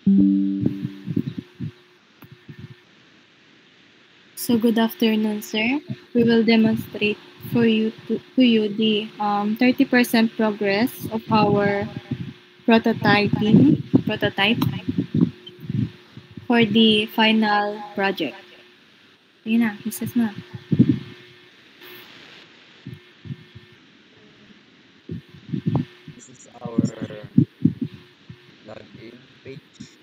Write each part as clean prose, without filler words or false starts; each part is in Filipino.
So good afternoon, sir. We will demonstrate to you the 30% progress of our prototype for the final project. Sige na, Mrs. Ma. This is our login page.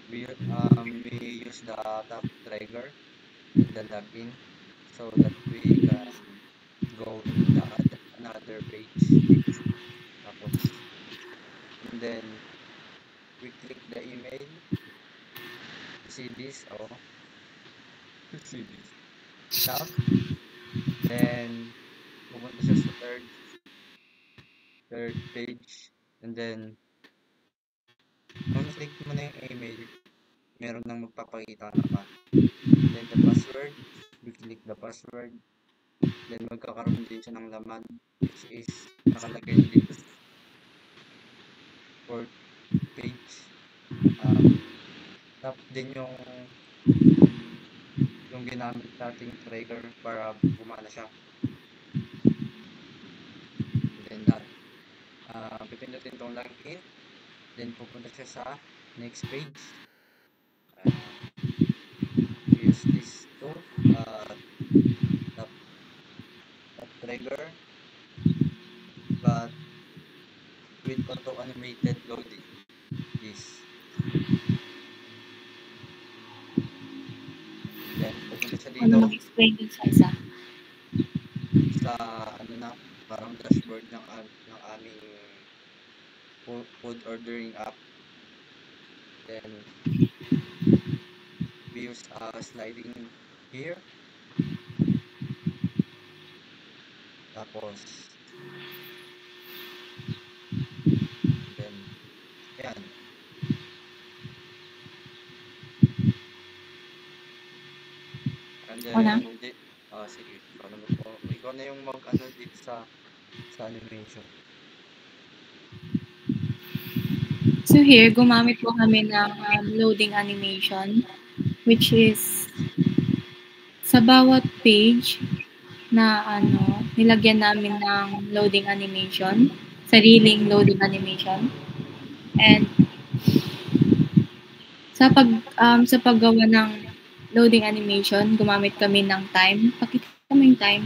We use the top trigger in the login so that we can go in the another page. Tapos, and then we click the email. See this? Oh, see this. Tap. Then pumunta siya sa third page. And then nung click mo na yung email, meron nang magpapakita naman. Then the password, we click the password. Then magkakaroon din siya ng laman, which is nakalagay dito sa fourth page. Tap din yung ginamit nating trigger para gumana siya. And then that. Pipindutin tong login. Then pupunta siya sa next page. Use this tool. Tap trigger. But with auto animated loading. This. Then pupunta siya dito. Ano mag-explain dun sa isa? Sa ano na, parang dashboard ng aming food ordering app. Then we use sliding here. Tapos then yan. And then sige, ikaw na yung mag-ano dito sa animation. So here, gumamit po kami ng loading animation, which is sa bawat page na nilagyan namin ng loading animation, sariling loading animation. And sa paggawa ng loading animation, gumamit kami ng time. Pakita mo yung time.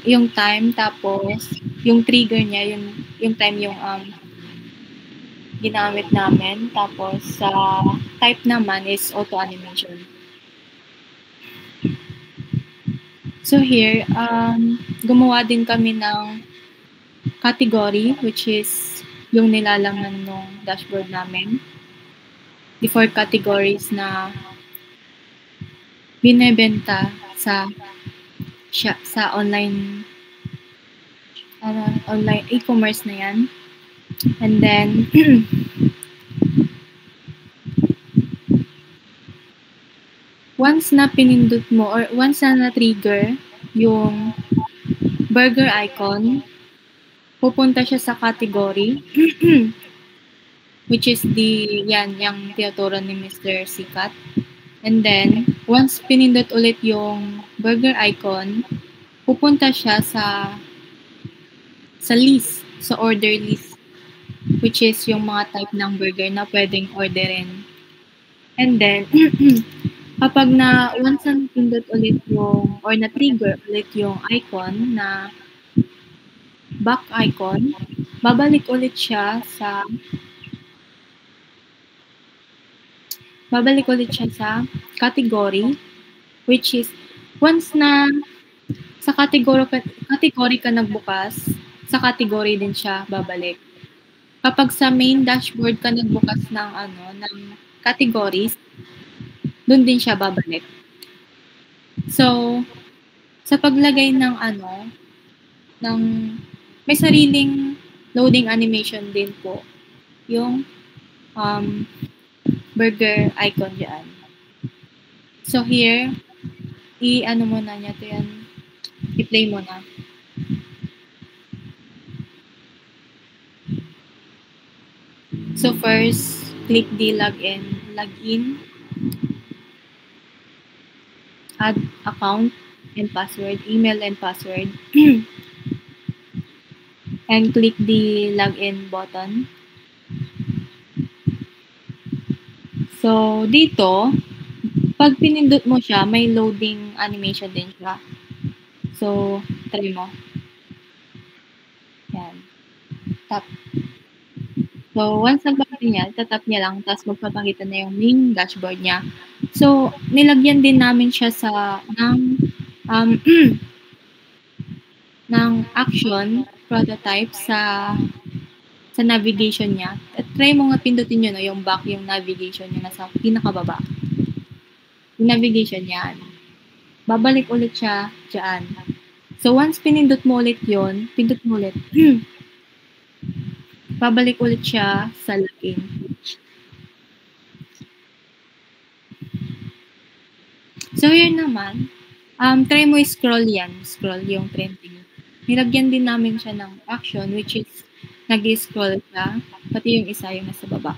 Yung time, tapos yung trigger niya, yung time yung ginamit namin. Tapos sa type naman is auto animation. So here, gumawa din kami ng category, which is yung nilalaman ng dashboard namin. The 4 categories na binebenta sa online e-commerce na yan. And then once na pinindot mo or once na na-trigger yung burger icon, pupunta siya sa category which is yung tinuturo ni Mr. Sikat. And then, once pinindot ulit yung burger icon, pupunta siya sa list, sa order list, which is yung mga type ng burger na pwedeng orderin. And then, kapag once na napindot ulit yung, or na-trigger ulit yung icon na back icon, babalik ulit siya sa category, which is once na sa category ka nagbukas, sa category din siya babalik. Kapag sa main dashboard ka nagbukas ng categories, doon din siya babalik. So, sa paglagay ng may sariling loading animation din po yung burger icon dyan. So here, i-play mo na. So first, click the login, add account and password, email and password, and click the login button. So dito, pag pinindot mo siya, may loading animation din siya. So, try mo. Yan. Tap. So, once nagpapakita niya, tatap niya lang, tapos magpapakita na yung main dashboard niya. So, nilagyan din namin siya ng action prototype sa navigation niya. At try mo nga pindutin nyo, no, yung back, yung navigation niya nasa pinakababa. Yung navigation niya. Babalik ulit siya dyan. So, once pinindot mo ulit yun, pindot mo ulit. Babalik ulit siya sa login page. So, yun naman. Try mo scroll yan. Scroll yung trending. Nilagyan din namin siya ng action, which is nag-scroll siya. Pati yung isa yung nasa baba.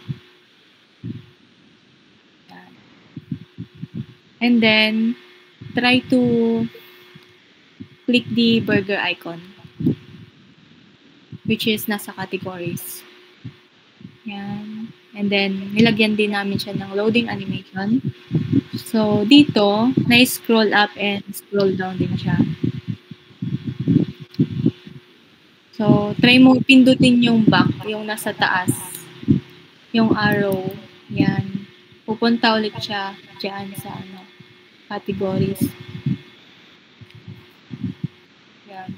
Yan. And then, try to click the burger icon, which is nasa categories. Yan. And then, nilagyan din namin siya ng loading animation. So, dito, na-scroll up and scroll down din siya. So, try mo pindutin yung back, yung nasa taas. Yung arrow. Yan. Pupunta ulit siya dyan sa categories. Yan.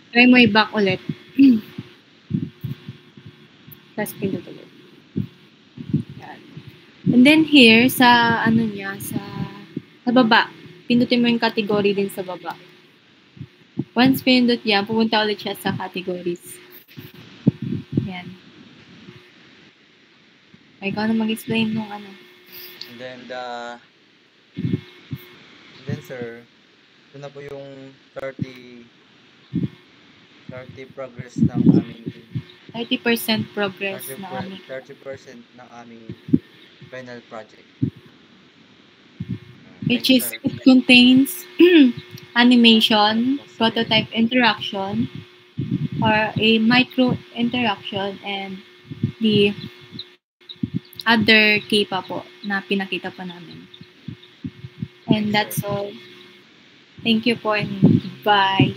Try mo i-back ulit. Tapos pindot ulit. Yan. And then here, sa sa baba, pindutin mo yung category din sa baba. Once pinindot yan, pupunta ulit siya sa categories. Yan. Ay, ikaw na mag-explain nung ano. And then sir, ito na po yung 30 progress ng aming 30% progress na aming 30% ng aming final project. Which is, it contains animation, prototype interaction, or a micro interaction, and the other key pa po na pinakita pa namin. And that's all. Thank you po and bye.